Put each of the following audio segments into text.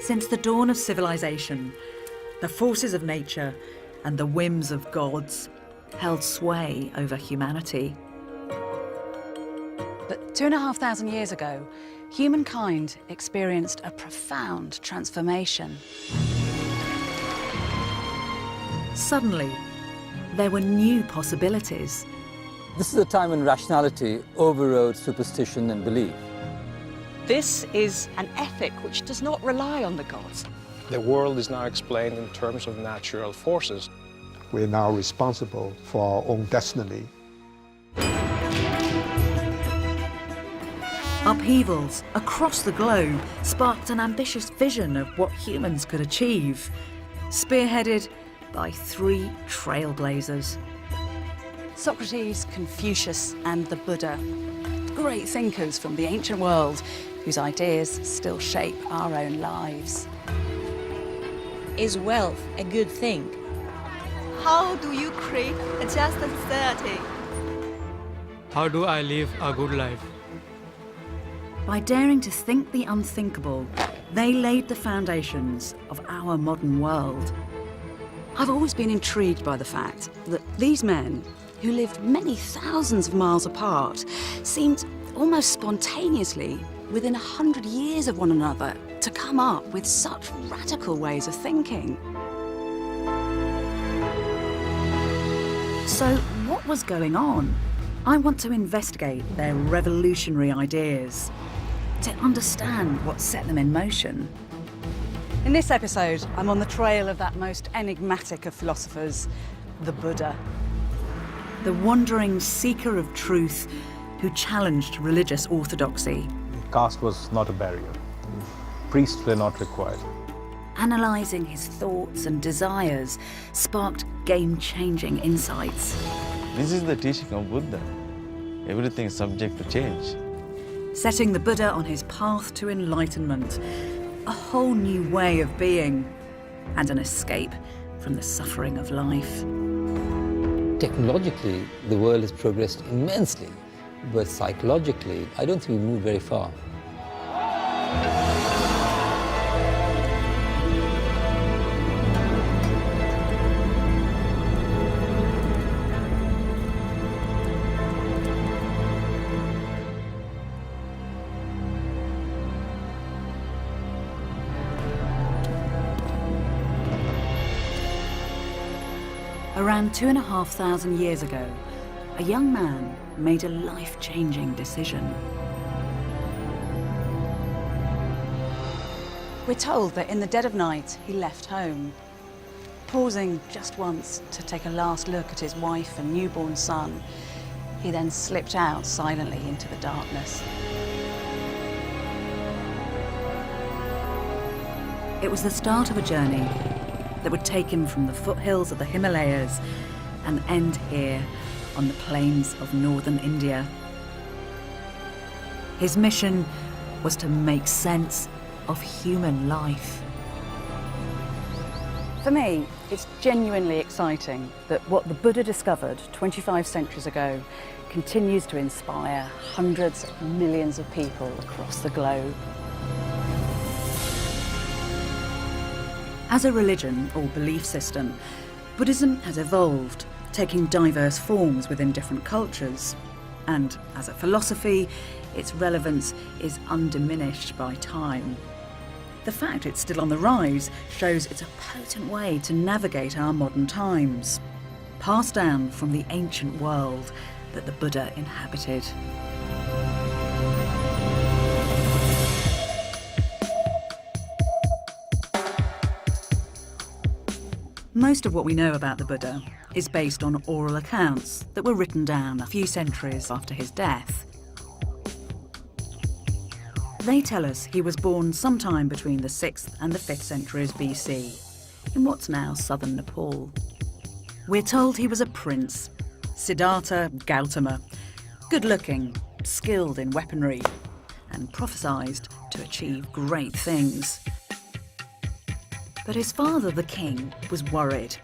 Since the dawn of civilization, the forces of nature and the whims of gods held sway over humanity. But 2,500 years ago, humankind experienced a profound transformation. Suddenly, there were new possibilities. This is a time when rationality overrode superstition and belief. This is an ethic which does not rely on the gods. The world is now explained in terms of natural forces. We're now responsible for our own destiny. Upheavals across the globe sparked an ambitious vision of what humans could achieve, spearheaded by three trailblazers. Socrates, Confucius and the Buddha, great thinkers from the ancient world whose ideas still shape our own lives. Is wealth a good thing? How do you create a just society? How do I live a good life? By daring to think the unthinkable, they laid the foundations of our modern world. I've always been intrigued by the fact that these men, who lived many thousands of miles apart, seemed almost spontaneously, within 100 years of one another, to come up with such radical ways of thinking. So what was going on? I want to investigate their revolutionary ideas, to understand what set them in motion. In this episode, I'm on the trail of that most enigmatic of philosophers, the Buddha. The wandering seeker of truth who challenged religious orthodoxy. Caste was not a barrier. Priests were not required. Analysing his thoughts and desires sparked game-changing insights. This is the teaching of Buddha. Everything is subject to change. Setting the Buddha on his path to enlightenment, a whole new way of being, and an escape from the suffering of life. Technologically, the world has progressed immensely, but psychologically, I don't think we moved very far. Around 2,500 years ago, a young man made a life-changing decision. We're told that in the dead of night, he left home. Pausing just once to take a last look at his wife and newborn son, he then slipped out silently into the darkness. It was the start of a journey that would take him from the foothills of the Himalayas and end here on the plains of northern India. His mission was to make sense of human life. For me, it's genuinely exciting that what the Buddha discovered 25 centuries ago continues to inspire hundreds of millions of people across the globe. As a religion or belief system, Buddhism has evolved, taking diverse forms within different cultures. And as a philosophy, its relevance is undiminished by time. The fact it's still on the rise shows it's a potent way to navigate our modern times, passed down from the ancient world that the Buddha inhabited. Most of what we know about the Buddha is based on oral accounts that were written down a few centuries after his death. They tell us he was born sometime between the 6th and the 5th centuries BC, in what's now southern Nepal. We're told he was a prince, Siddhartha Gautama, good-looking, skilled in weaponry, and prophesied to achieve great things. But his father, the king, was worried,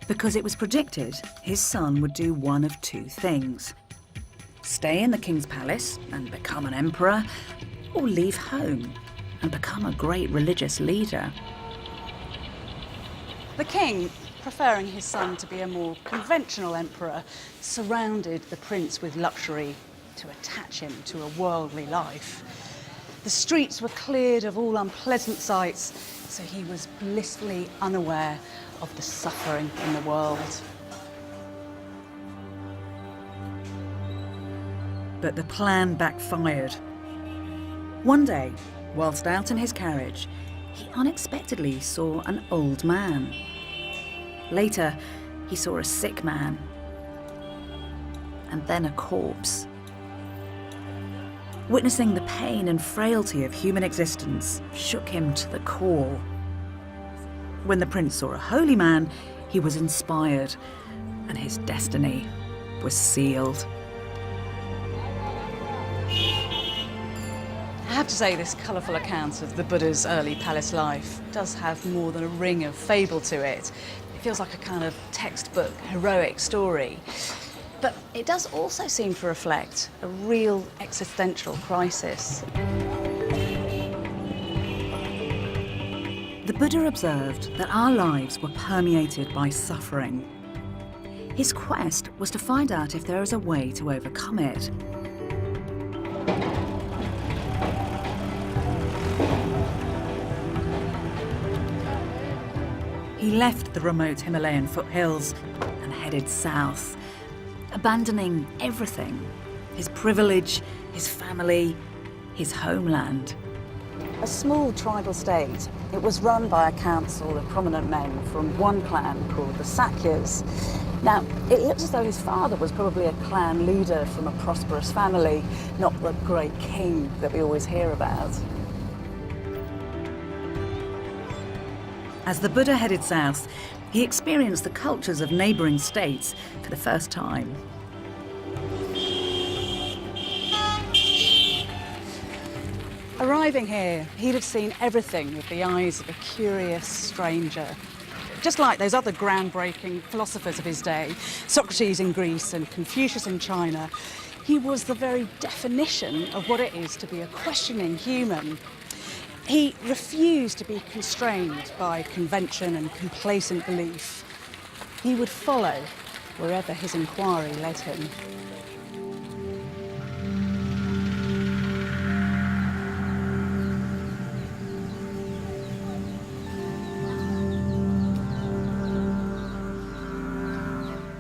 because it was predicted his son would do one of two things: stay in the king's palace and become an emperor, or leave home and become a great religious leader. The king, preferring his son to be a more conventional emperor, surrounded the prince with luxury to attach him to a worldly life. The streets were cleared of all unpleasant sights, so he was blissfully unaware of the suffering in the world. But the plan backfired. One day, whilst out in his carriage, he unexpectedly saw an old man. Later, he saw a sick man, and then a corpse. Witnessing the pain and frailty of human existence shook him to the core. When the prince saw a holy man, he was inspired, and his destiny was sealed. I have to say, this colourful account of the Buddha's early palace life does have more than a ring of fable to it. It feels like a kind of textbook, heroic story. But it does also seem to reflect a real existential crisis. The Buddha observed that our lives were permeated by suffering. His quest was to find out if there is a way to overcome it. He left the remote Himalayan foothills and headed south, abandoning everything: his privilege, his family, his homeland. A small tribal state, it was run by a council of prominent men from one clan called the Sakyas. Now, it looks as though his father was probably a clan leader from a prosperous family, not the great king that we always hear about. As the Buddha headed south, he experienced the cultures of neighbouring states for the first time. Arriving here, he'd have seen everything with the eyes of a curious stranger. Just like those other groundbreaking philosophers of his day, Socrates in Greece and Confucius in China, he was the very definition of what it is to be a questioning human. He refused to be constrained by convention and complacent belief. He would follow wherever his inquiry led him.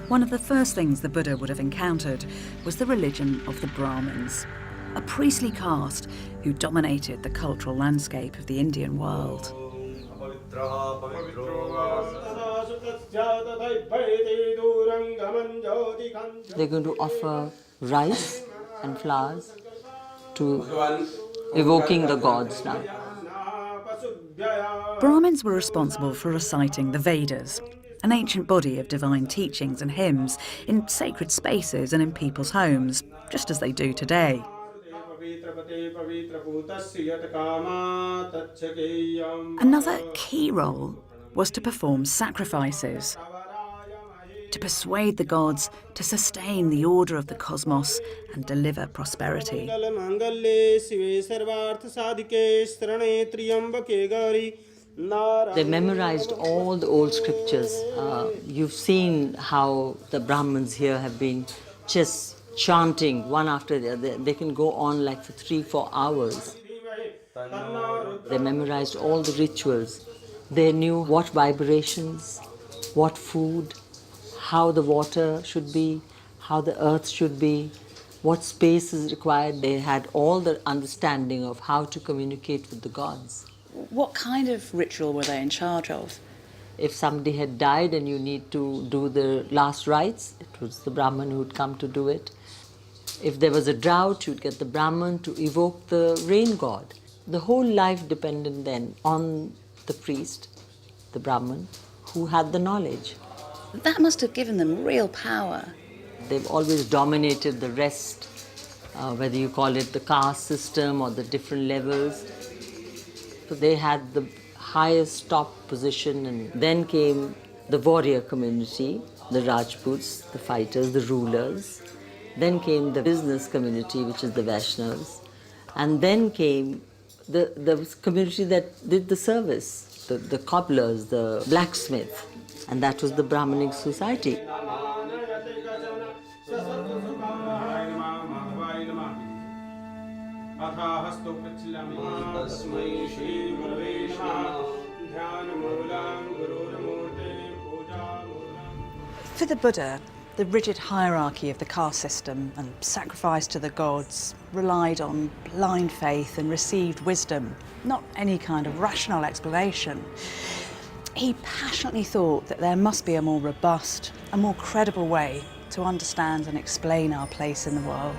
One of the first things the Buddha would have encountered was the religion of the Brahmins, a priestly caste who dominated the cultural landscape of the Indian world. They're going to offer rice and flowers to evoking the gods now. Brahmins were responsible for reciting the Vedas, an ancient body of divine teachings and hymns in sacred spaces and in people's homes, just as they do today. Another key role was to perform sacrifices, to persuade the gods to sustain the order of the cosmos and deliver prosperity. They memorized all the old scriptures. You've seen how the Brahmins here have been just chanting one after the other. They can go on like for 3-4 hours. They memorized all the rituals. They knew what vibrations, what food, how the water should be, how the earth should be, what space is required. They had all the understanding of how to communicate with the gods. What kind of ritual were they in charge of? If somebody had died and you need to do the last rites, it was the Brahman who would come to do it. If there was a drought, you'd get the Brahman to evoke the rain god. The whole life depended then on the priest, the Brahman, who had the knowledge. That must have given them real power. They've always dominated the rest, whether you call it the caste system or the different levels. So they had the highest top position, and then came the warrior community, the Rajputs, the fighters, the rulers. Then came the business community, which is the Vaishnavas. And then came the community that did the service, the cobblers, the blacksmith, and that was the Brahmanic society. For the Buddha, the rigid hierarchy of the caste system and sacrifice to the gods relied on blind faith and received wisdom, not any kind of rational explanation. He passionately thought that there must be a more robust, a more credible way to understand and explain our place in the world.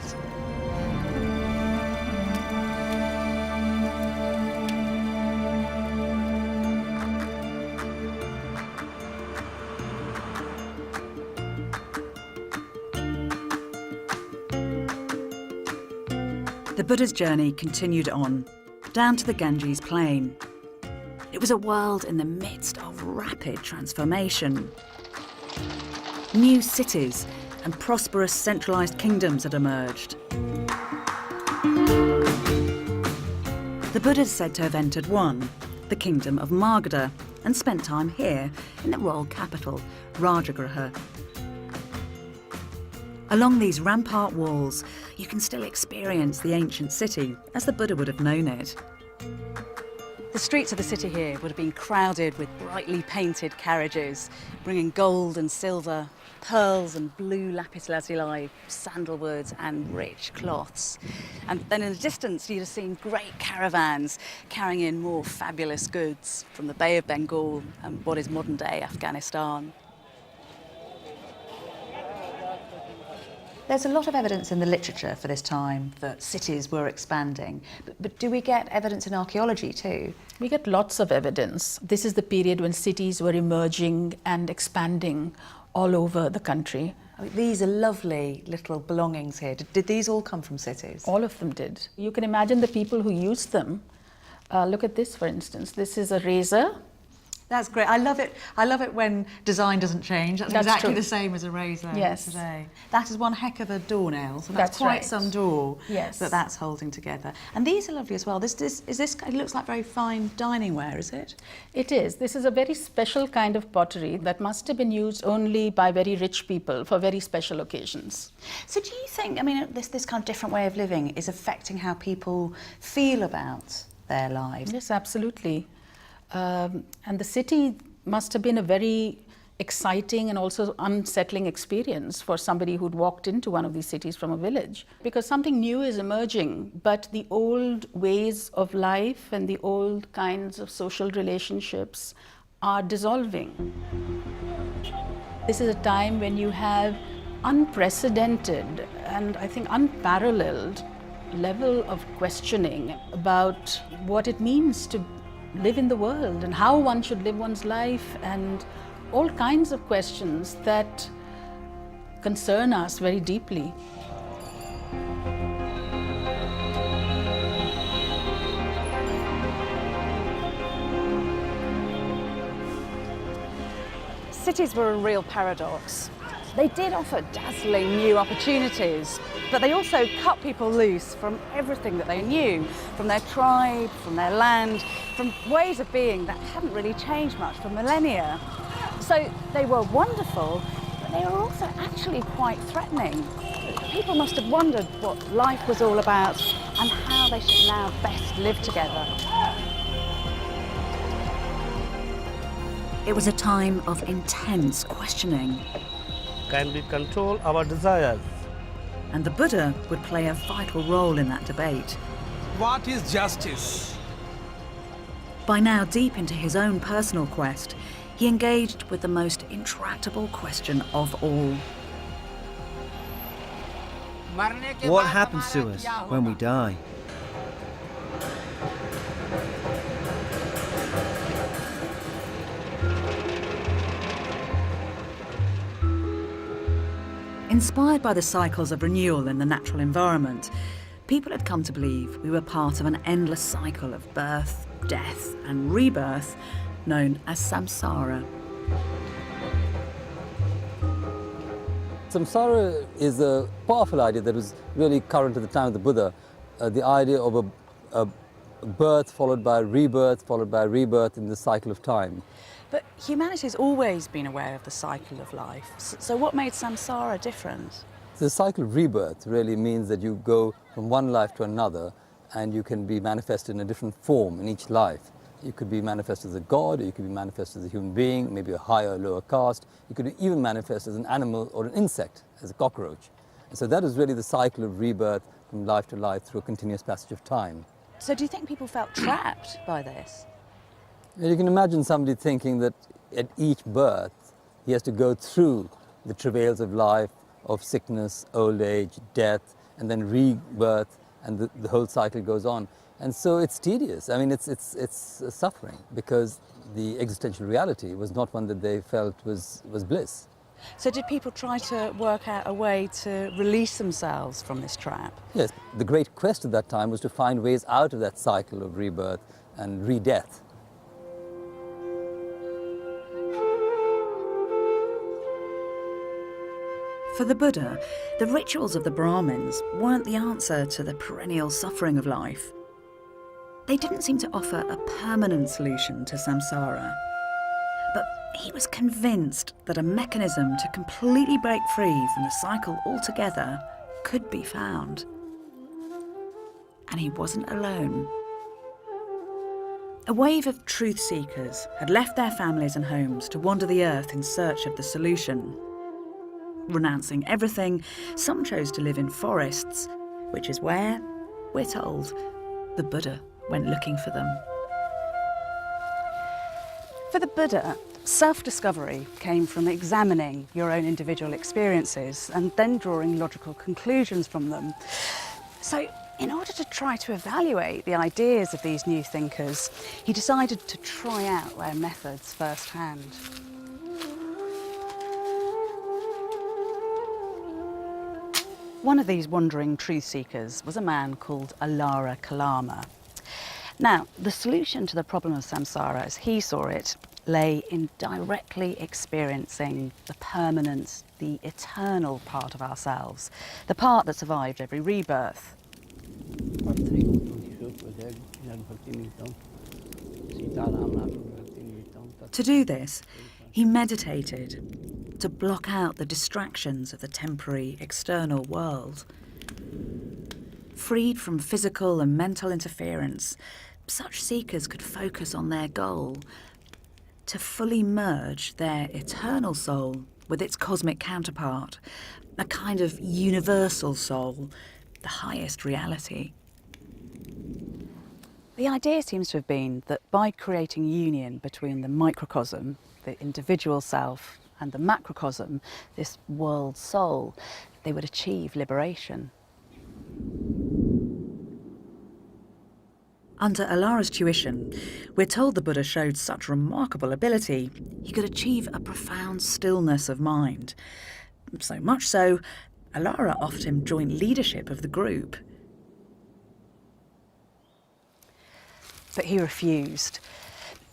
The Buddha's journey continued on, down to the Ganges plain. It was a world in the midst of rapid transformation. New cities and prosperous centralised kingdoms had emerged. The Buddha is said to have entered one, the kingdom of Magadha, and spent time here in the royal capital, Rajagriha. Along these rampart walls, you can still experience the ancient city as the Buddha would have known it. The streets of the city here would have been crowded with brightly painted carriages, bringing gold and silver, pearls and blue lapis lazuli, sandalwood and rich cloths. And then in the distance, you'd have seen great caravans carrying in more fabulous goods from the Bay of Bengal and what is modern-day Afghanistan. There's a lot of evidence in the literature for this time that cities were expanding, but do we get evidence in archaeology too? We get lots of evidence. This is the period when cities were emerging and expanding all over the country. I mean, these are lovely little belongings here. Did these all come from cities? All of them did. You can imagine the people who used them. Look at this, for instance. This is a razor. That's great. I love it. I love it when design doesn't change. That's exactly the same as a razor today. That is one heck of a doornail. So that's quite right. some door Yes. that's holding together. And these are lovely as well. This it looks like very fine dining ware, is it? It is. This is a very special kind of pottery that must have been used only by very rich people for very special occasions. So do you think, I mean, this kind of different way of living is affecting how people feel about their lives? Yes, absolutely. And the city must have been a very exciting and also unsettling experience for somebody who'd walked into one of these cities from a village, because something new is emerging, but the old ways of life and the old kinds of social relationships are dissolving. This is a time when you have unprecedented and I think unparalleled level of questioning about what it means to live in the world and how one should live one's life, and all kinds of questions that concern us very deeply. Cities were a real paradox. They did offer dazzling new opportunities, but they also cut people loose from everything that they knew, from their tribe, from their land, from ways of being that hadn't really changed much for millennia. So they were wonderful, but they were also actually quite threatening. People must have wondered what life was all about and how they should now best live together. It was a time of intense questioning. Can we control our desires? And the Buddha would play a vital role in that debate. What is justice? By now deep into his own personal quest, he engaged with the most intractable question of all. What happens to us when we die? Inspired by the cycles of renewal in the natural environment, people had come to believe we were part of an endless cycle of birth, death and rebirth known as samsara. Samsara is a powerful idea that was really current at the time of the Buddha, the idea of a birth followed by rebirth, followed by rebirth in the cycle of time. But humanity's always been aware of the cycle of life. So what made samsara different? The cycle of rebirth really means that you go from one life to another and you can be manifested in a different form in each life. You could be manifest as a god, or you could be manifest as a human being, maybe a higher or lower caste. You could even manifest as an animal or an insect, as a cockroach. And so that is really the cycle of rebirth from life to life through a continuous passage of time. So do you think people felt trapped by this? You can imagine somebody thinking that at each birth he has to go through the travails of life, of sickness, old age, death, and then rebirth, and the whole cycle goes on. And so it's tedious. I mean, it's suffering, because the existential reality was not one that they felt was bliss. So did people try to work out a way to release themselves from this trap? Yes, the great quest at that time was to find ways out of that cycle of rebirth and re-death. For the Buddha, the rituals of the Brahmins weren't the answer to the perennial suffering of life. They didn't seem to offer a permanent solution to samsara. But he was convinced that a mechanism to completely break free from the cycle altogether could be found. And he wasn't alone. A wave of truth seekers had left their families and homes to wander the earth in search of the solution. Renouncing everything, some chose to live in forests, which is where, we're told, the Buddha went looking for them. For the Buddha, self-discovery came from examining your own individual experiences and then drawing logical conclusions from them. So, in order to try to evaluate the ideas of these new thinkers, he decided to try out their methods firsthand. One of these wandering truth seekers was a man called Alara Kalama. Now, the solution to the problem of samsara, as he saw it, lay in directly experiencing the permanent, the eternal part of ourselves, the part that survived every rebirth. To do this, he meditated, to block out the distractions of the temporary external world. Freed from physical and mental interference, such seekers could focus on their goal, to fully merge their eternal soul with its cosmic counterpart, a kind of universal soul, the highest reality. The idea seems to have been that by creating union between the microcosm, the individual self, and the macrocosm, this world soul, they would achieve liberation. Under Alara's tuition, we're told the Buddha showed such remarkable ability, he could achieve a profound stillness of mind. So much so, Alara offered him joint leadership of the group. But he refused.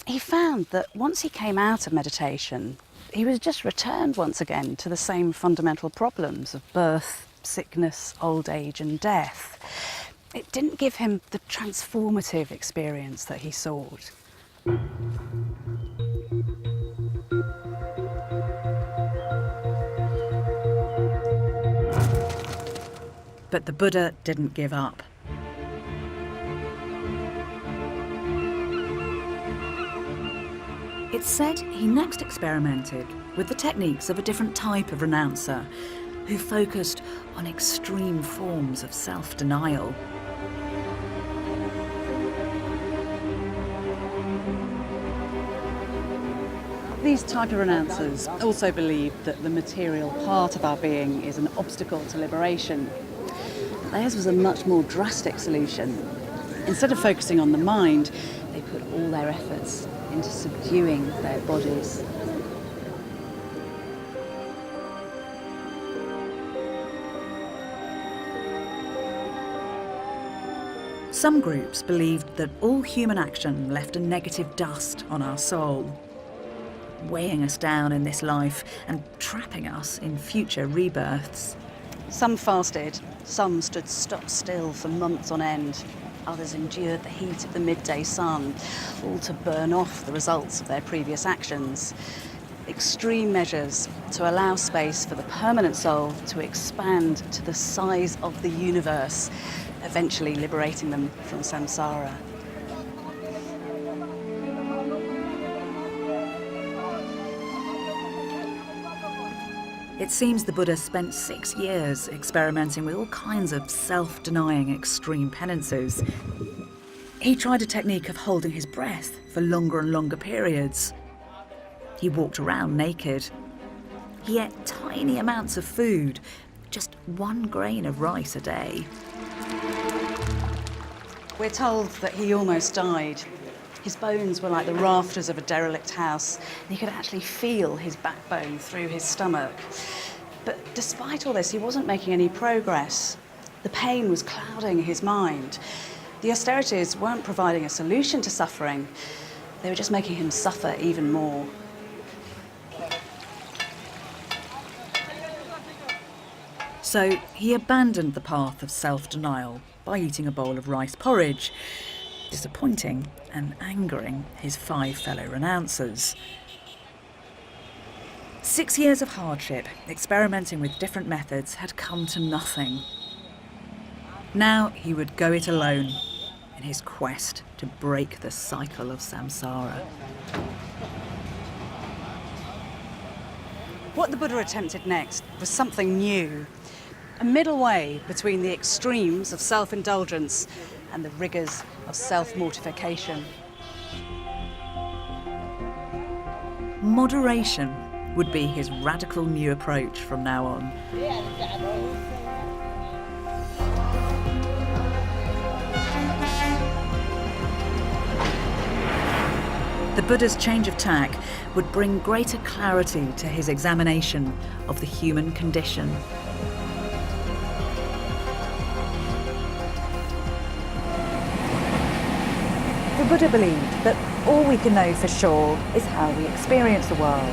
He found that once he came out of meditation, he was just returned once again to the same fundamental problems of birth, sickness, old age and death. It didn't give him the transformative experience that he sought. But the Buddha didn't give up. It's said he next experimented with the techniques of a different type of renouncer who focused on extreme forms of self-denial. These type of renouncers also believe that the material part of our being is an obstacle to liberation. Theirs was a much more drastic solution. Instead of focusing on the mind, they put all their efforts into subduing their bodies. Some groups believed that all human action left a negative dust on our soul, weighing us down in this life and trapping us in future rebirths. Some fasted, some stood stock still for months on end. Others endured the heat of the midday sun, all to burn off the results of their previous actions. Extreme measures to allow space for the permanent soul to expand to the size of the universe, eventually liberating them from samsara. It seems the Buddha spent 6 years experimenting with all kinds of self-denying extreme penances. He tried a technique of holding his breath for longer and longer periods. He walked around naked. He ate tiny amounts of food, just 1 grain of rice a day. We're told that he almost died. His bones were like the rafters of a derelict house, and he could actually feel his backbone through his stomach. But despite all this, he wasn't making any progress. The pain was clouding his mind. The austerities weren't providing a solution to suffering. They were just making him suffer even more. So he abandoned the path of self-denial by eating a bowl of rice porridge, disappointing and angering his 5 fellow renouncers. 6 years of hardship, experimenting with different methods, had come to nothing. Now he would go it alone in his quest to break the cycle of samsara. What the Buddha attempted next was something new, a middle way between the extremes of self-indulgence and the rigours of self-mortification. Moderation would be his radical new approach from now on. The Buddha's change of tack would bring greater clarity to his examination of the human condition. The Buddha believed that all we can know for sure is how we experience the world,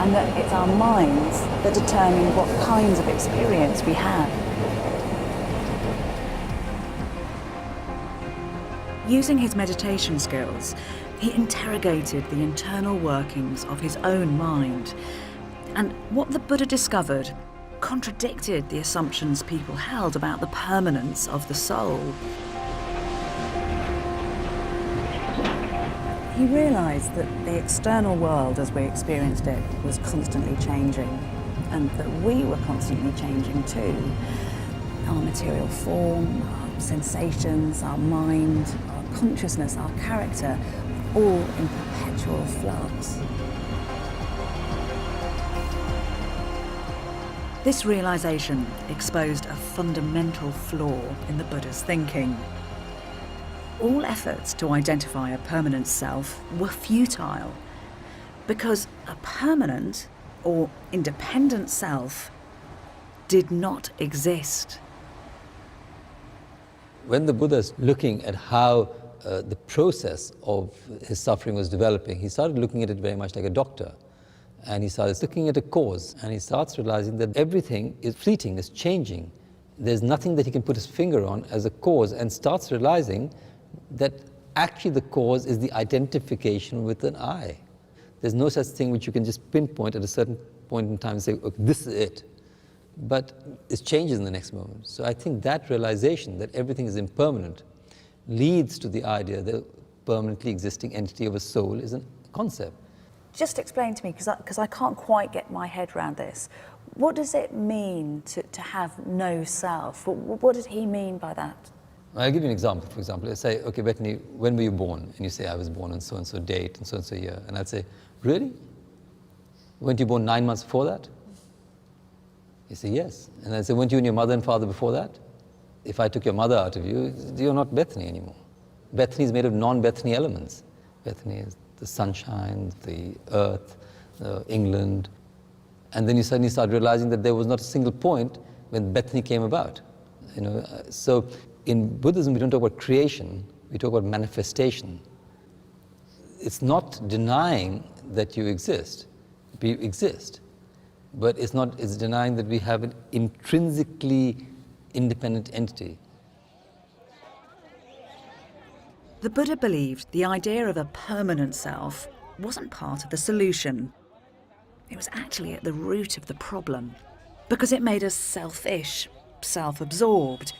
and that it's our minds that determine what kinds of experience we have. Using his meditation skills, he interrogated the internal workings of his own mind. And what the Buddha discovered contradicted the assumptions people held about the permanence of the soul. He realised that the external world as we experienced it was constantly changing, and that we were constantly changing too. Our material form, our sensations, our mind, our consciousness, our character, all in perpetual flux. This realisation exposed a fundamental flaw in the Buddha's thinking. All efforts to identify a permanent self were futile, because a permanent or independent self did not exist. When the Buddha is looking at how the process of his suffering was developing, he started looking at it very much like a doctor. And he started looking at a cause, and he starts realizing that everything is fleeting, is changing. There's nothing that he can put his finger on as a cause, and starts realizing that actually the cause is the identification with an I. There's no such thing which you can just pinpoint at a certain point in time and say, okay, this is it. But it changes in the next moment. So I think that realization that everything is impermanent leads to the idea that a permanently existing entity of a soul is a concept. Just explain to me, because I can't quite get my head around this. What does it mean to have no self? What did he mean by that? I'll give you an example. For example, let's say, okay, Bethany, when were you born? And you say, I was born on so-and-so date and so-and-so year. And I'd say, really? Weren't you born 9 months before that? You say, yes. And I'd say, weren't you and your mother and father before that? If I took your mother out of you, you're not Bethany anymore. Bethany is made of non-Bethany elements. Bethany is the sunshine, the earth, England. And then you suddenly start realizing that there was not a single point when Bethany came about. So in Buddhism, we don't talk about creation, we talk about manifestation. It's not denying that you exist. We exist. But it's denying that we have an intrinsically independent entity. The Buddha believed the idea of a permanent self wasn't part of the solution. It was actually at the root of the problem, because it made us selfish, self-absorbed.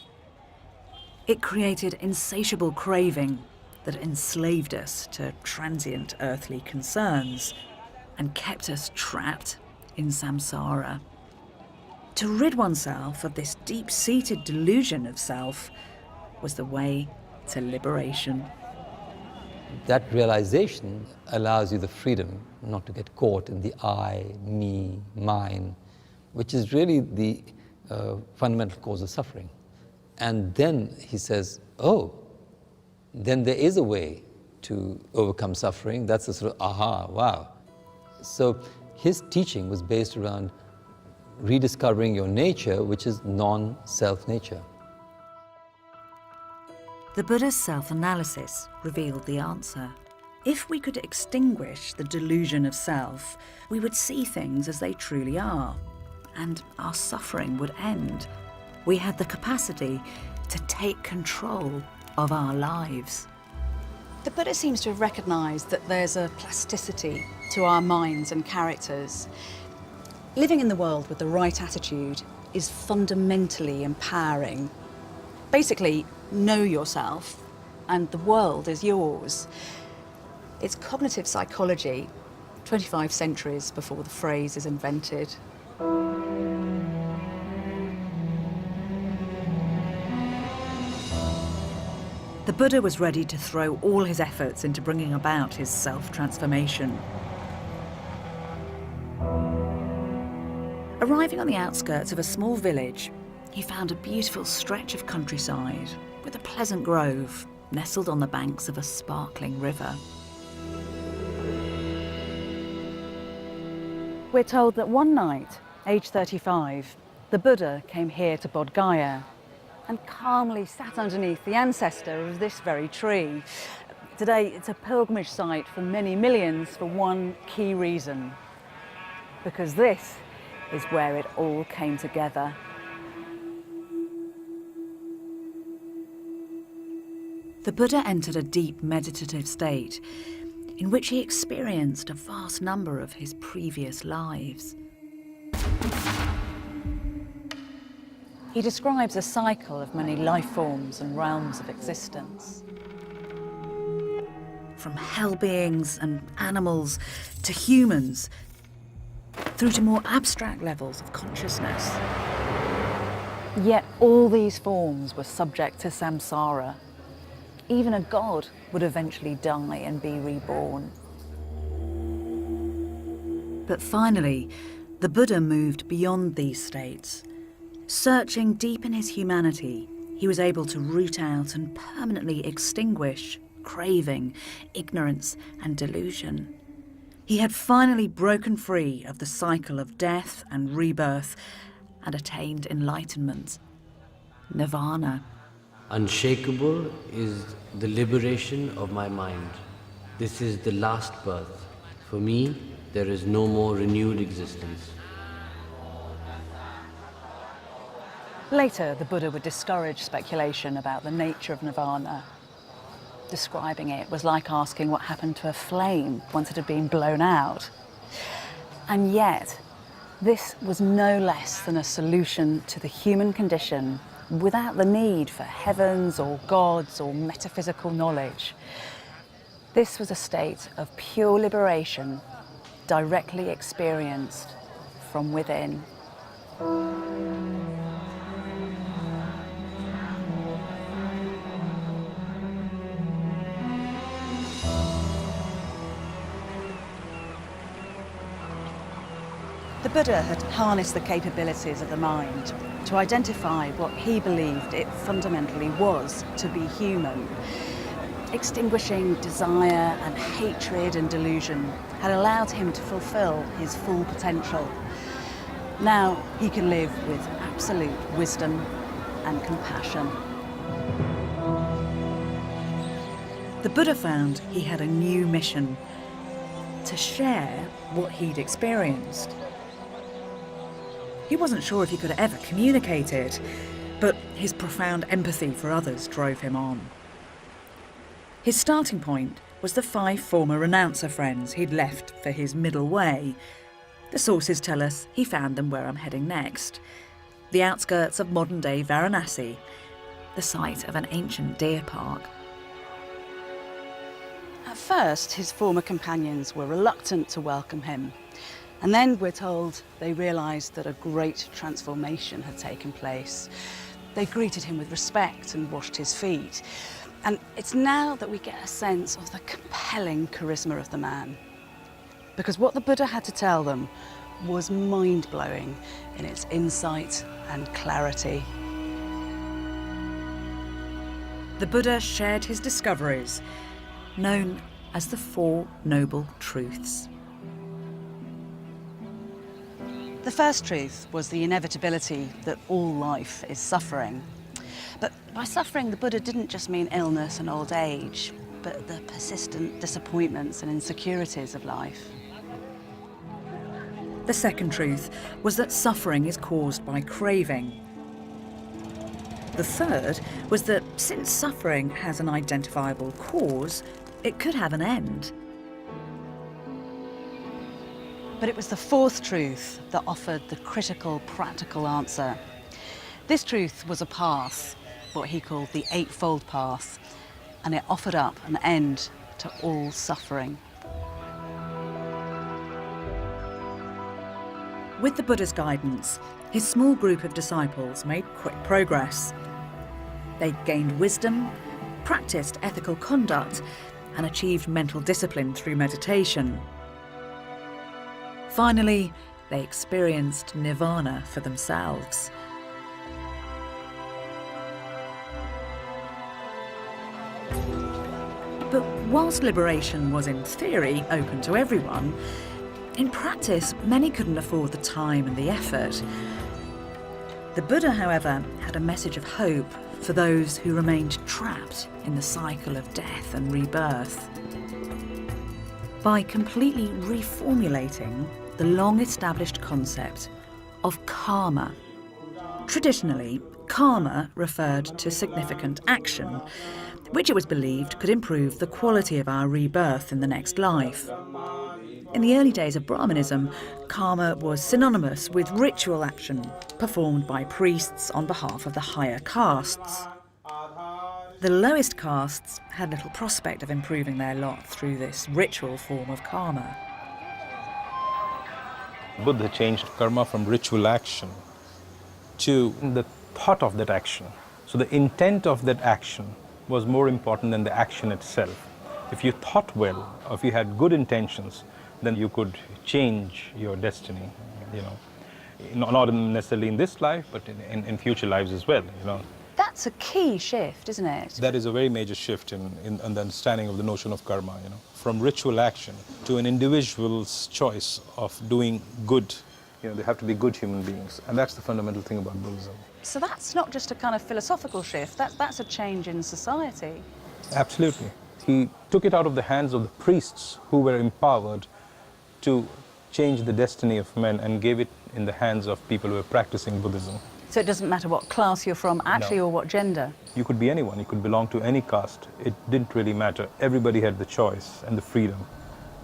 It created insatiable craving that enslaved us to transient earthly concerns and kept us trapped in samsara. To rid oneself of this deep-seated delusion of self was the way to liberation. That realization allows you the freedom not to get caught in the I, me, mine, which is really the fundamental cause of suffering. And then he says, oh, then there is a way to overcome suffering. That's a sort of aha, wow. So his teaching was based around rediscovering your nature, which is non-self nature. The Buddha's self-analysis revealed the answer. If we could extinguish the delusion of self, we would see things as they truly are, and our suffering would end. We had the capacity to take control of our lives. The Buddha seems to have recognised that there's a plasticity to our minds and characters. Living in the world with the right attitude is fundamentally empowering. Basically, know yourself and the world is yours. It's cognitive psychology, 25 centuries before the phrase is invented. The Buddha was ready to throw all his efforts into bringing about his self-transformation. Arriving on the outskirts of a small village, he found a beautiful stretch of countryside with a pleasant grove nestled on the banks of a sparkling river. We're told that one night, age 35, the Buddha came here to Bodh Gaya and calmly sat underneath the ancestor of this very tree. Today, it's a pilgrimage site for many millions for one key reason, because this is where it all came together. The Buddha entered a deep meditative state in which he experienced a vast number of his previous lives. He describes a cycle of many life forms and realms of existence. From hell beings and animals to humans, through to more abstract levels of consciousness. Yet all these forms were subject to samsara. Even a god would eventually die and be reborn. But finally, the Buddha moved beyond these states. Searching deep in his humanity, he was able to root out and permanently extinguish craving, ignorance, and delusion. He had finally broken free of the cycle of death and rebirth and attained enlightenment, nirvana. Unshakable is the liberation of my mind. This is the last birth. For me, there is no more renewed existence. Later, the Buddha would discourage speculation about the nature of nirvana. Describing it was like asking what happened to a flame once it had been blown out. And yet, this was no less than a solution to the human condition without the need for heavens or gods or metaphysical knowledge. This was a state of pure liberation, directly experienced from within. The Buddha had harnessed the capabilities of the mind to identify what he believed it fundamentally was to be human. Extinguishing desire and hatred and delusion had allowed him to fulfill his full potential. Now he can live with absolute wisdom and compassion. The Buddha found he had a new mission: to share what he'd experienced. He wasn't sure if he could ever communicate it, but his profound empathy for others drove him on. His starting point was the 5 former renouncer friends he'd left for his middle way. The sources tell us he found them where I'm heading next, the outskirts of modern-day Varanasi, the site of an ancient deer park. At first, his former companions were reluctant to welcome him. And then, we're told, they realised that a great transformation had taken place. They greeted him with respect and washed his feet. And it's now that we get a sense of the compelling charisma of the man. Because what the Buddha had to tell them was mind-blowing in its insight and clarity. The Buddha shared his discoveries, known as the 4 Noble Truths. The first truth was the inevitability that all life is suffering. But by suffering, the Buddha didn't just mean illness and old age, but the persistent disappointments and insecurities of life. The second truth was that suffering is caused by craving. The third was that since suffering has an identifiable cause, it could have an end. But it was the fourth truth that offered the critical, practical answer. This truth was a path, what he called the Eightfold Path, and it offered up an end to all suffering. With the Buddha's guidance, his small group of disciples made quick progress. They gained wisdom, practiced ethical conduct, and achieved mental discipline through meditation. Finally, they experienced nirvana for themselves. But whilst liberation was in theory open to everyone, in practice, many couldn't afford the time and the effort. The Buddha, however, had a message of hope for those who remained trapped in the cycle of death and rebirth. By completely reformulating the long-established concept of karma. Traditionally, karma referred to significant action, which it was believed could improve the quality of our rebirth in the next life. In the early days of Brahmanism, karma was synonymous with ritual action performed by priests on behalf of the higher castes. The lowest castes had little prospect of improving their lot through this ritual form of karma. Buddha changed karma from ritual action to the thought of that action. So the intent of that action was more important than the action itself. If you thought well, or if you had good intentions, then you could change your destiny, not necessarily in this life, but in future lives as well, That's a key shift, isn't it? That is a very major shift in the understanding of the notion of karma, From ritual action to an individual's choice of doing good. They have to be good human beings, and that's the fundamental thing about Buddhism. So that's not just a kind of philosophical shift, that's a change in society. Absolutely. He took it out of the hands of the priests who were empowered to change the destiny of men and gave it in the hands of people who were practicing Buddhism. So it doesn't matter what class you're from, actually, or what gender? You could be anyone. You could belong to any caste. It didn't really matter. Everybody had the choice and the freedom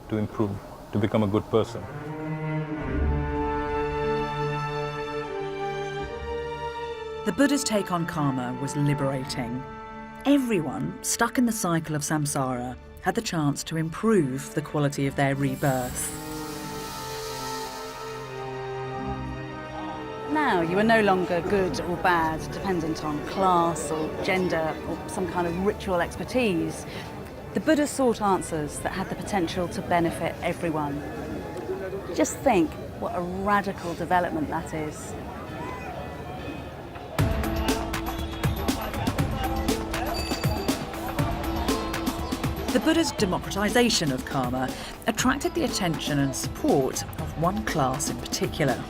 to improve, to become a good person. The Buddha's take on karma was liberating. Everyone stuck in the cycle of samsara had the chance to improve the quality of their rebirth. Now you are no longer good or bad, dependent on class or gender or some kind of ritual expertise. The Buddha sought answers that had the potential to benefit everyone. Just think what a radical development that is. The Buddha's democratization of karma attracted the attention and support of one class in particular: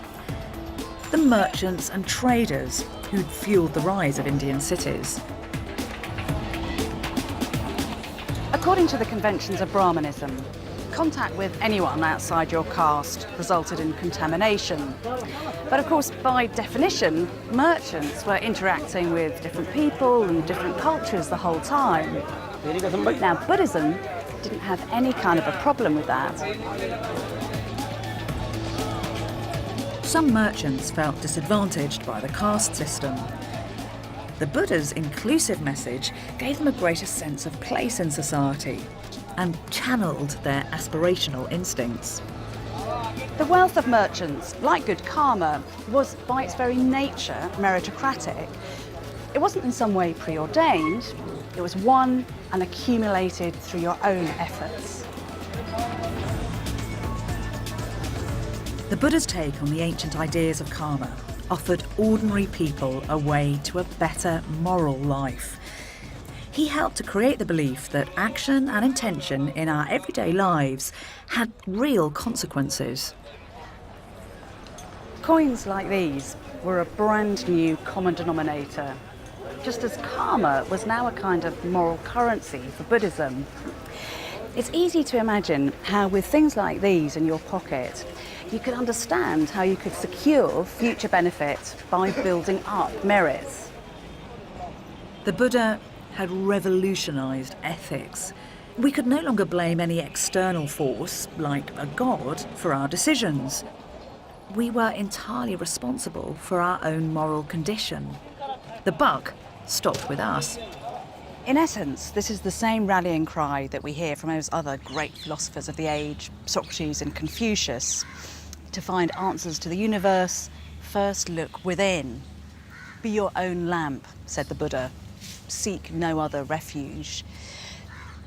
the merchants and traders who'd fueled the rise of Indian cities. According to the conventions of Brahmanism, contact with anyone outside your caste resulted in contamination. But of course, by definition, merchants were interacting with different people and different cultures the whole time. Now, Buddhism didn't have any kind of a problem with that. Some merchants felt disadvantaged by the caste system. The Buddha's inclusive message gave them a greater sense of place in society and channeled their aspirational instincts. The wealth of merchants, like good karma, was by its very nature meritocratic. It wasn't in some way preordained, it was won and accumulated through your own efforts. The Buddha's take on the ancient ideas of karma offered ordinary people a way to a better moral life. He helped to create the belief that action and intention in our everyday lives had real consequences. Coins like these were a brand new common denominator, just as karma was now a kind of moral currency for Buddhism. It's easy to imagine how with things like these in your pocket, you could understand how you could secure future benefit by building up merits. The Buddha had revolutionised ethics. We could no longer blame any external force, like a god, for our decisions. We were entirely responsible for our own moral condition. The buck stopped with us. In essence, this is the same rallying cry that we hear from those other great philosophers of the age, Socrates and Confucius. To find answers to the universe, first look within. Be your own lamp, said the Buddha. Seek no other refuge.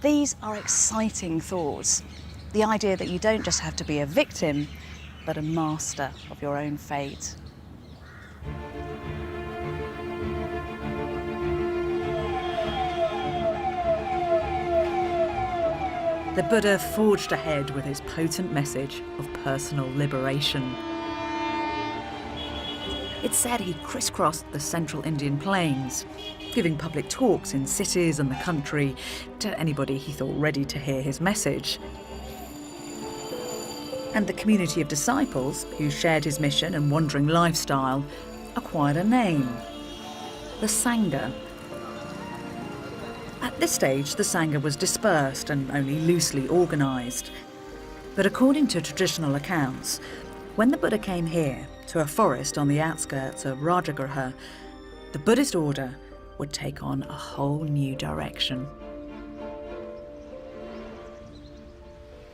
These are exciting thoughts. The idea that you don't just have to be a victim, but a master of your own fate. The Buddha forged ahead with his potent message of personal liberation. It's said he crisscrossed the central Indian plains, giving public talks in cities and the country to anybody he thought ready to hear his message. And the community of disciples who shared his mission and wandering lifestyle acquired a name, the Sangha. At this stage, the Sangha was dispersed and only loosely organised. But according to traditional accounts, when the Buddha came here, to a forest on the outskirts of Rajagriha, the Buddhist order would take on a whole new direction.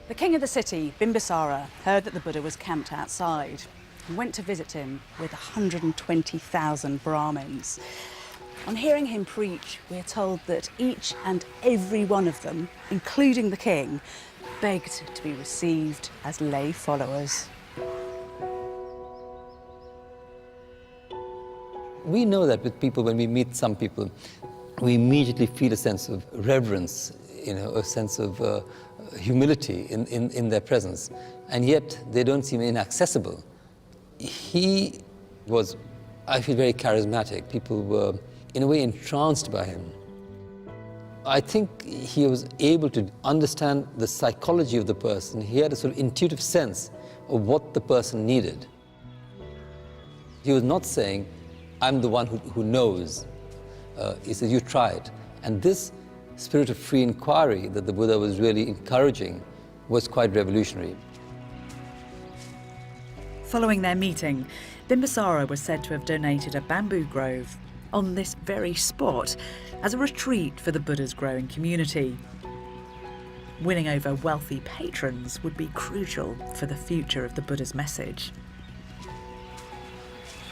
The king of the city, Bimbisara, heard that the Buddha was camped outside and went to visit him with 120,000 Brahmins. On hearing him preach, we're told that each and every one of them, including the king, begged to be received as lay followers. We know that with people, when we meet some people, we immediately feel a sense of reverence, a sense of humility in their presence, and yet they don't seem inaccessible. He was, I feel, very charismatic. People were, in a way, entranced by him. I think he was able to understand the psychology of the person. He had a sort of intuitive sense of what the person needed. He was not saying, I'm the one who knows. He says, you try it. And this spirit of free inquiry that the Buddha was really encouraging was quite revolutionary. Following their meeting, Bimbisara was said to have donated a bamboo grove on this very spot as a retreat for the Buddha's growing community. Winning over wealthy patrons would be crucial for the future of the Buddha's message.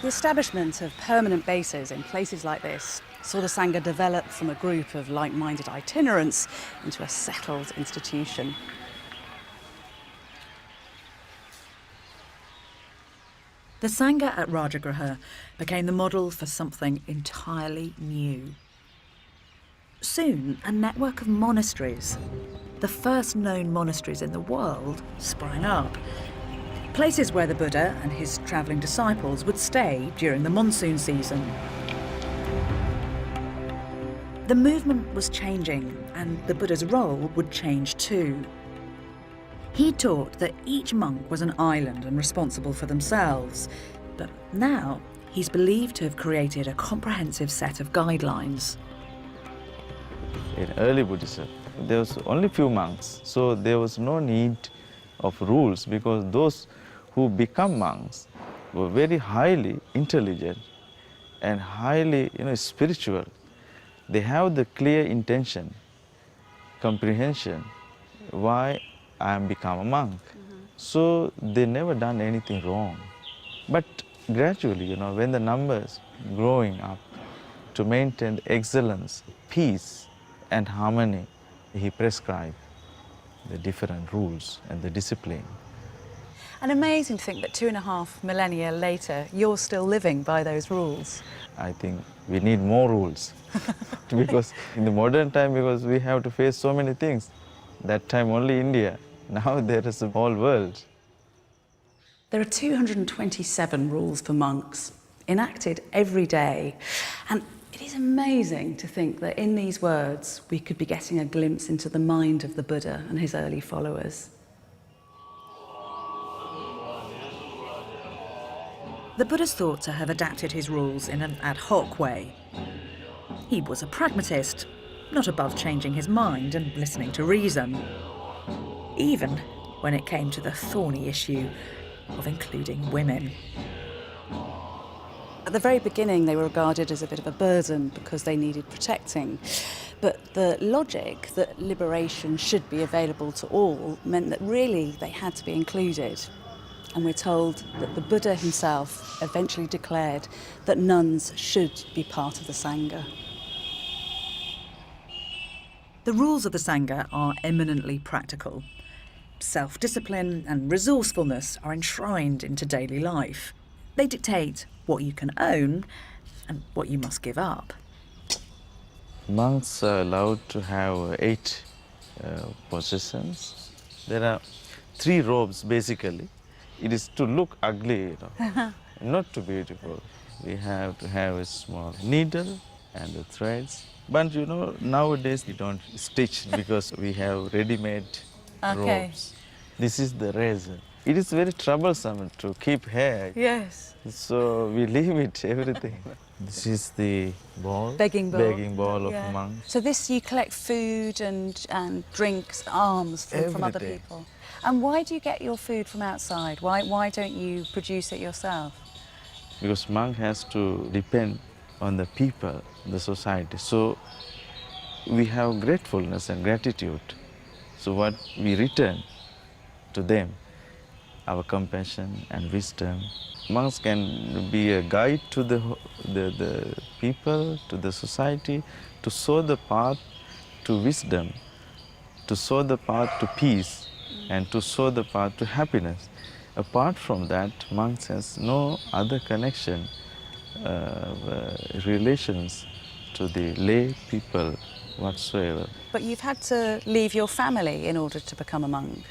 The establishment of permanent bases in places like this saw the Sangha develop from a group of like-minded itinerants into a settled institution. The Sangha at Rajagriha became the model for something entirely new. Soon, a network of monasteries, the first known monasteries in the world, sprang up. Places where the Buddha and his travelling disciples would stay during the monsoon season. The movement was changing, and the Buddha's role would change too. He taught that each monk was an island and responsible for themselves, but now he's believed to have created a comprehensive set of guidelines. in early Buddhism, there was only few monks, so there was no need of rules because those who become monks were very highly intelligent and highly spiritual. They have the clear intention, comprehension, why I am become a monk. So they never done anything wrong. But gradually, when the numbers growing up to maintain the excellence, peace and harmony, he prescribed the different rules and the discipline. And amazing to think that 2.5 millennia later, you're still living by those rules. I think we need more rules because in the modern time, because we have to face so many things. That time only India, now there is the whole world. There are 227 rules for monks, enacted every day. And it is amazing to think that in these words, we could be getting a glimpse into the mind of the Buddha and his early followers. The Buddha's thought to have adapted his rules in an ad hoc way. He was a pragmatist, not above changing his mind and listening to reason, even when it came to the thorny issue of including women. At the very beginning, they were regarded as a bit of a burden because they needed protecting. But the logic that liberation should be available to all meant that really they had to be included. And we're told that the Buddha himself eventually declared that nuns should be part of the Sangha. The rules of the Sangha are eminently practical. Self-discipline and resourcefulness are enshrined into daily life. They dictate what you can own and what you must give up. Monks are allowed to have 8 possessions. There are 3 robes basically. It is to look ugly, not too beautiful. We have to have a small needle and the threads. But nowadays we don't stitch because we have ready-made robes. This is the razor. It is very troublesome to keep hair. Yes. So we leave it, everything. This is the ball. Begging bowl. Of monks. So this, you collect food and drinks, alms from other people. And why do you get your food from outside? Why don't you produce it yourself? Because monk has to depend on the people, the society. So we have gratefulness and gratitude. So what we return to them, our compassion and wisdom. Monks can be a guide to the people, to the society, to show the path to wisdom, to show the path to peace, and to show the path to happiness. Apart from that, monks has no other connection, relations to the lay people whatsoever. But you've had to leave your family in order to become a monk.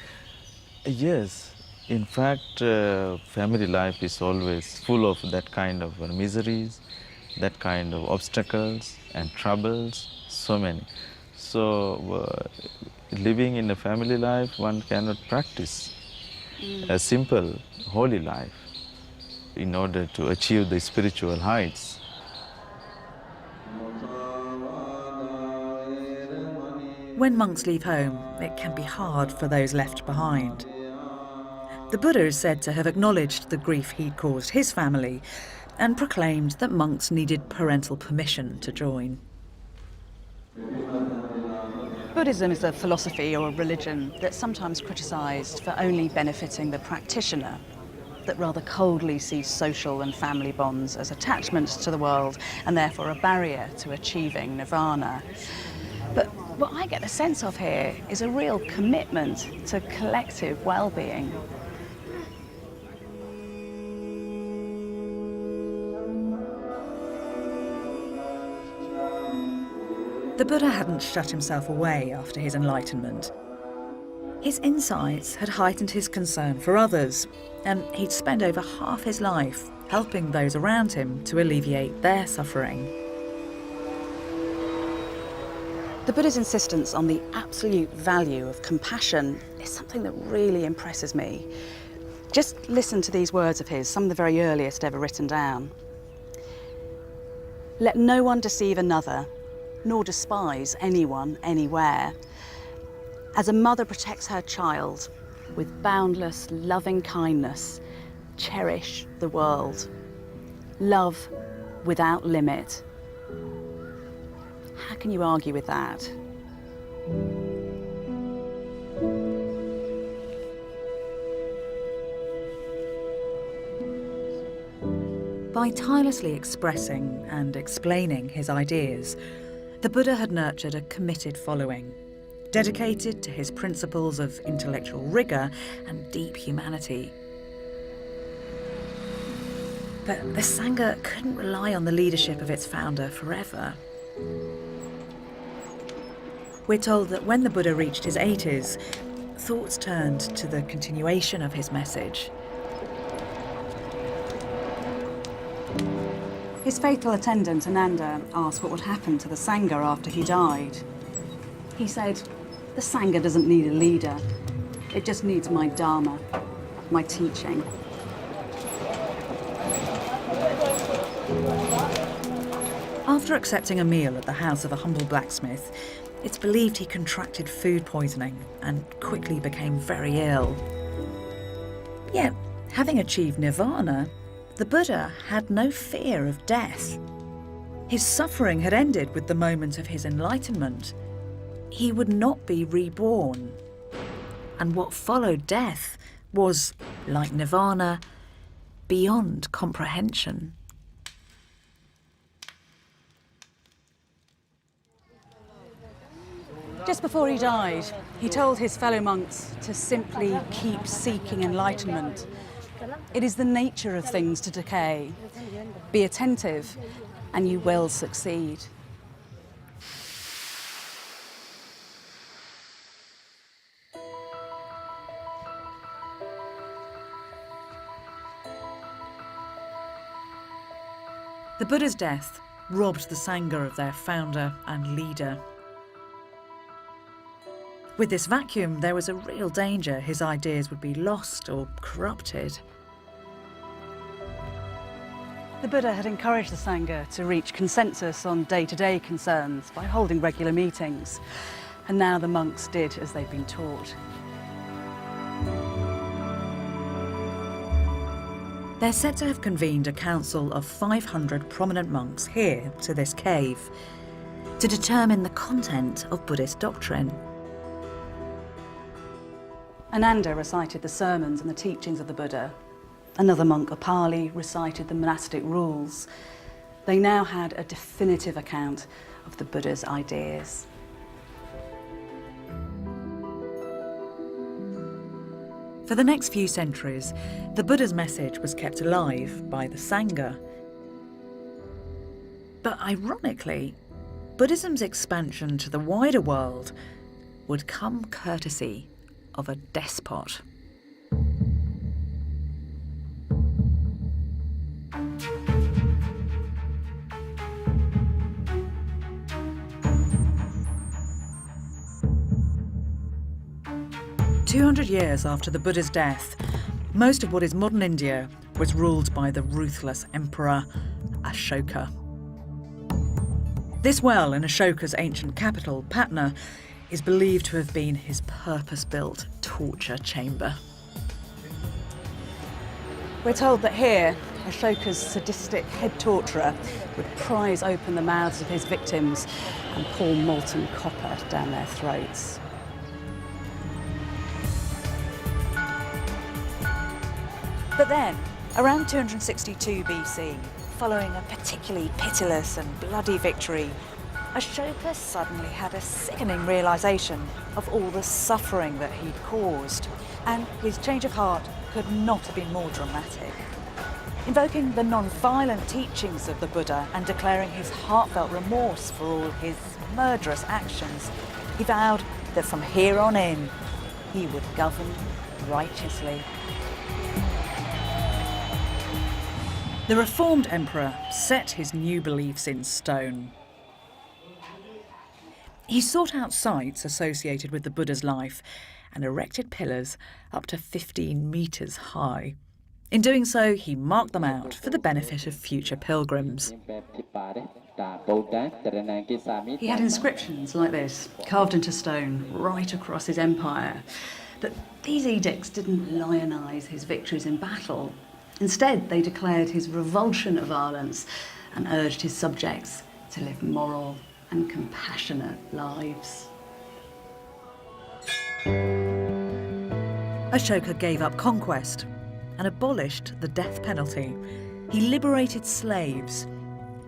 Yes. In fact, family life is always full of that kind of miseries, that kind of obstacles and troubles, so many. So living in a family life, one cannot practice a simple, holy life in order to achieve the spiritual heights. When monks leave home, it can be hard for those left behind. The Buddha is said to have acknowledged the grief he'd caused his family and proclaimed that monks needed parental permission to join. Buddhism is a philosophy or a religion that's sometimes criticised for only benefiting the practitioner, that rather coldly sees social and family bonds as attachments to the world and therefore a barrier to achieving nirvana. But what I get the sense of here is a real commitment to collective well-being. The Buddha hadn't shut himself away after his enlightenment. His insights had heightened his concern for others, and he'd spent over half his life helping those around him to alleviate their suffering. The Buddha's insistence on the absolute value of compassion is something that really impresses me. Just listen to these words of his, some of the very earliest ever written down. Let no one deceive another, nor despise anyone, anywhere. As a mother protects her child, with boundless, loving kindness, cherish the world. Love without limit. How can you argue with that? By tirelessly expressing and explaining his ideas, the Buddha had nurtured a committed following, dedicated to his principles of intellectual rigour and deep humanity. But the Sangha couldn't rely on the leadership of its founder forever. We're told that when the Buddha reached his 80s, thoughts turned to the continuation of his message. His faithful attendant, Ananda, asked what would happen to the Sangha after he died. He said, "The Sangha doesn't need a leader. It just needs my Dharma, my teaching." After accepting a meal at the house of a humble blacksmith, it's believed he contracted food poisoning and quickly became very ill. Yet, having achieved nirvana, the Buddha had no fear of death. His suffering had ended with the moment of his enlightenment. He would not be reborn. And what followed death was, like nirvana, beyond comprehension. Just before he died, he told his fellow monks to simply keep seeking enlightenment. It is the nature of things to decay. Be attentive, and you will succeed. The Buddha's death robbed the Sangha of their founder and leader. With this vacuum, there was a real danger his ideas would be lost or corrupted. The Buddha had encouraged the Sangha to reach consensus on day-to-day concerns by holding regular meetings, and now the monks did as they'd been taught. They're said to have convened a council of 500 prominent monks here to this cave to determine the content of Buddhist doctrine. Ananda recited the sermons and the teachings of the Buddha. Another monk, Upali, recited the monastic rules. They now had a definitive account of the Buddha's ideas. For the next few centuries, the Buddha's message was kept alive by the Sangha. But ironically, Buddhism's expansion to the wider world would come courtesy of a despot. "200 years after the Buddha's death, most of what is modern India was ruled by the ruthless emperor Ashoka. This well in Ashoka's ancient capital, Patna, is believed to have been his purpose-built torture chamber. We're told that here, Ashoka's sadistic head torturer would prise open the mouths of his victims and pour molten copper down their throats. But then, around 262 BC, following a particularly pitiless and bloody victory, Ashoka suddenly had a sickening realisation of all the suffering that he'd caused, and his change of heart could not have been more dramatic. Invoking the non-violent teachings of the Buddha and declaring his heartfelt remorse for all his murderous actions, he vowed that from here on in, he would govern righteously. The reformed emperor set his new beliefs in stone. He sought out sites associated with the Buddha's life and erected pillars up to 15 metres high. In doing so, he marked them out for the benefit of future pilgrims. He had inscriptions like this, carved into stone, right across his empire. But these edicts didn't lionise his victories in battle. Instead, they declared his revulsion of violence and urged his subjects to live moral and compassionate lives. Ashoka gave up conquest and abolished the death penalty. He liberated slaves,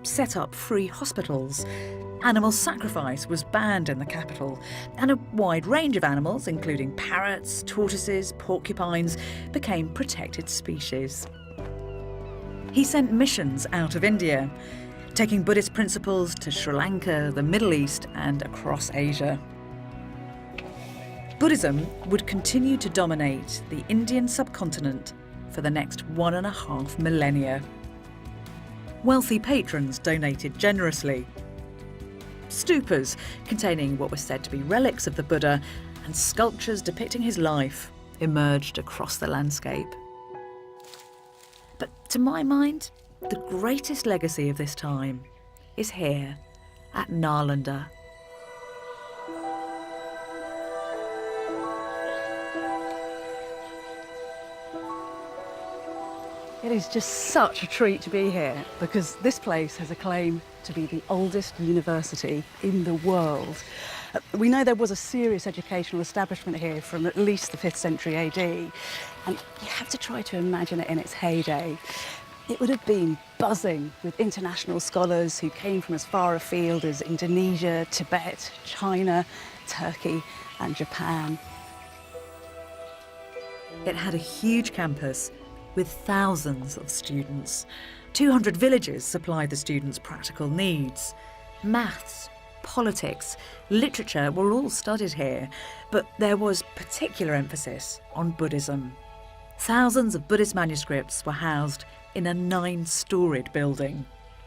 set up free hospitals. Animal sacrifice was banned in the capital, and a wide range of animals, including parrots, tortoises, porcupines, became protected species. He sent missions out of India, taking Buddhist principles to Sri Lanka, the Middle East, and across Asia. Buddhism would continue to dominate the Indian subcontinent for the next 1.5 millennia. Wealthy patrons donated generously. Stupas containing what were said to be relics of the Buddha and sculptures depicting his life emerged across the landscape. But to my mind, the greatest legacy of this time is here at Nalanda. It is just such a treat to be here because this place has a claim to be the oldest university in the world. We know there was a serious educational establishment here from at least the 5th century AD, and you have to try to imagine it in its heyday. It would have been buzzing with international scholars who came from as far afield as Indonesia, Tibet, China, Turkey, and Japan. It had a huge campus with thousands of students. 200 villages supplied the students' practical needs. Maths, politics, literature were all studied here, but there was particular emphasis on Buddhism. Thousands of Buddhist manuscripts were housed in a 9-storied building.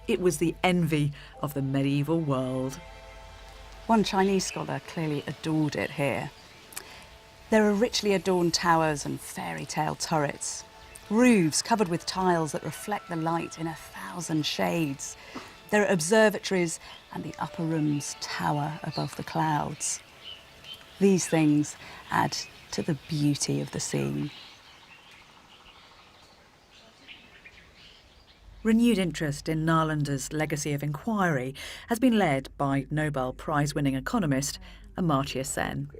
It was the envy of the medieval world. One Chinese scholar clearly adored it here. There are richly adorned towers and fairy tale turrets, roofs covered with tiles that reflect the light in 1,000 shades. There are observatories and the upper rooms tower above the clouds. These things add to the beauty of the scene. Renewed interest in Nalanda's legacy of inquiry has been led by Nobel Prize-winning economist Amartya Sen.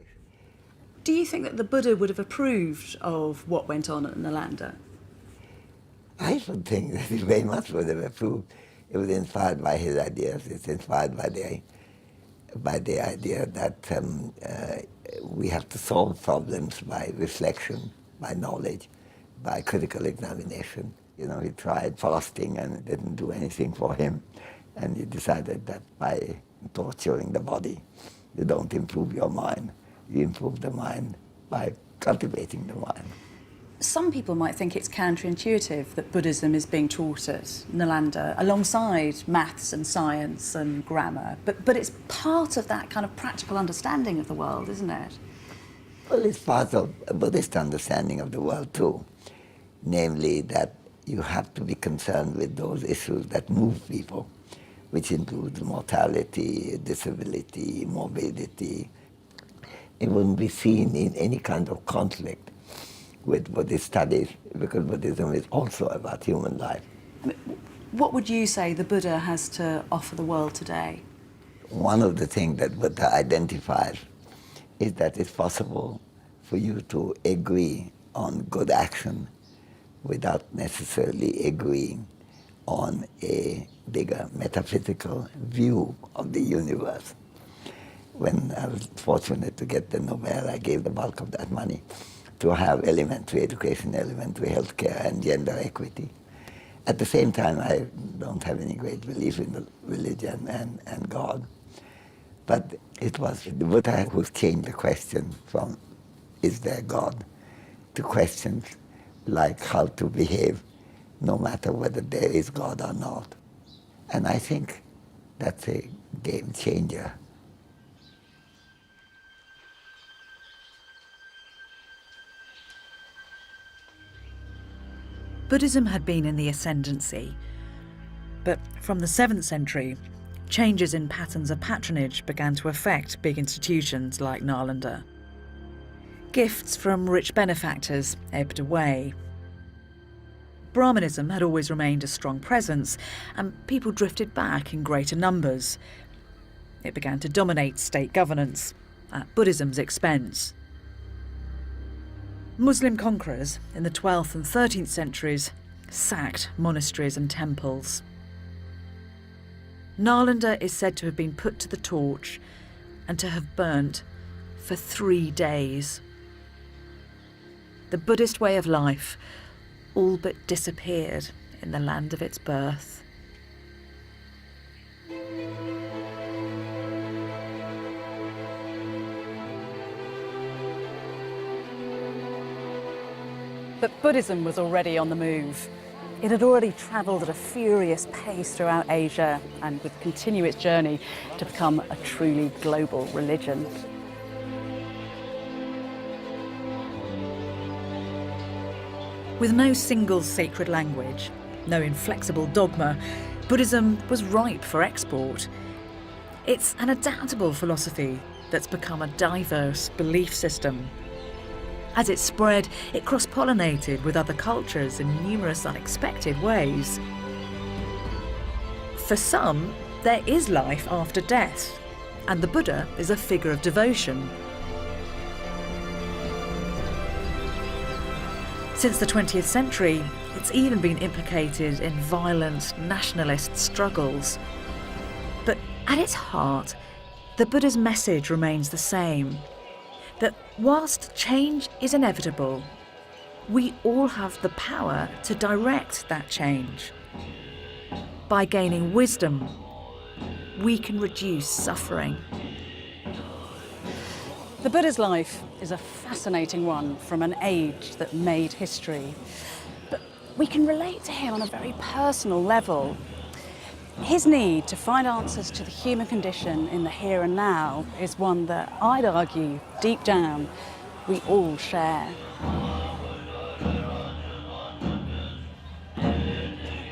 Do you think that the Buddha would have approved of what went on at Nalanda? I should think that he very much would have approved. It was inspired by his ideas. It's inspired by the idea that we have to solve problems by reflection, by knowledge, by critical examination. You know, he tried fasting and it didn't do anything for him. And he decided that by torturing the body, you don't improve your mind. You improve the mind by cultivating the mind. Some people might think it's counterintuitive that Buddhism is being taught at Nalanda alongside maths and science and grammar, but it's part of that kind of practical understanding of the world, isn't it? Well, it's part of a Buddhist understanding of the world too, namely that you have to be concerned with those issues that move people, which include mortality, disability, morbidity. It wouldn't be seen in any kind of conflict with Buddhist studies, because Buddhism is also about human life. What would you say the Buddha has to offer the world today? One of the things that Buddha identifies is that it's possible for you to agree on good action without necessarily agreeing on a bigger metaphysical view of the universe. When I was fortunate to get the Nobel, I gave the bulk of that money to have elementary education, elementary healthcare, and gender equity. At the same time, I don't have any great belief in the religion and God. But it was the Buddha who changed the question from, is there God, to questions like how to behave no matter whether there is God or not. And I think that's a game changer. Buddhism had been in the ascendancy, but from the 7th century, changes in patterns of patronage began to affect big institutions like Nalanda. Gifts from rich benefactors ebbed away. Brahmanism had always remained a strong presence, and people drifted back in greater numbers. It began to dominate state governance at Buddhism's expense. Muslim conquerors in the 12th and 13th centuries sacked monasteries and temples. Nalanda is said to have been put to the torch and to have burnt for 3 days. The Buddhist way of life all but disappeared in the land of its birth. But Buddhism was already on the move. It had already travelled at a furious pace throughout Asia and would continue its journey to become a truly global religion. With no single sacred language, no inflexible dogma, Buddhism was ripe for export. It's an adaptable philosophy that's become a diverse belief system. As it spread, it cross-pollinated with other cultures in numerous unexpected ways. For some, there is life after death, and the Buddha is a figure of devotion. Since the 20th century, it's even been implicated in violent nationalist struggles. But at its heart, the Buddha's message remains the same, that whilst change is inevitable, we all have the power to direct that change. By gaining wisdom, we can reduce suffering. The Buddha's life is a fascinating one from an age that made history. But we can relate to him on a very personal level. His need to find answers to the human condition in the here and now is one that I'd argue, deep down, we all share.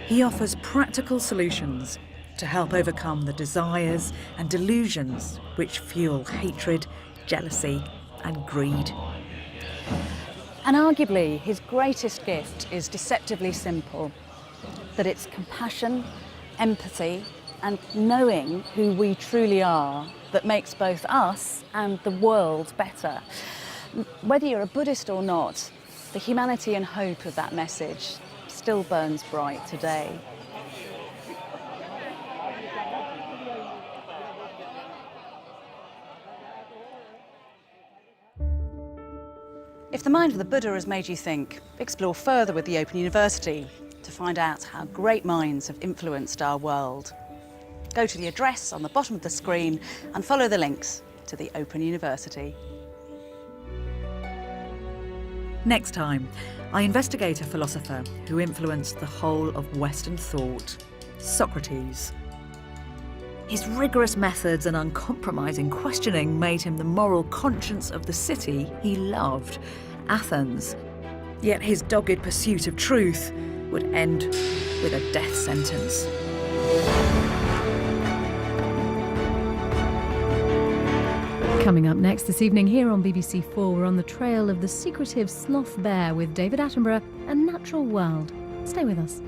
He offers practical solutions to help overcome the desires and delusions which fuel hatred, jealousy and greed. And arguably, his greatest gift is deceptively simple, that it's compassion, empathy and knowing who we truly are that makes both us and the world better. Whether you're a Buddhist or not, the humanity and hope of that message still burns bright today. If the mind of the Buddha has made you think, explore further with the Open University to find out how great minds have influenced our world. Go to the address on the bottom of the screen and follow the links to the Open University. Next time, I investigate a philosopher who influenced the whole of Western thought, Socrates. His rigorous methods and uncompromising questioning made him the moral conscience of the city he loved, Athens. Yet his dogged pursuit of truth would end with a death sentence. Coming up next this evening here on BBC4, we're on the trail of the secretive sloth bear with David Attenborough and Natural World. Stay with us.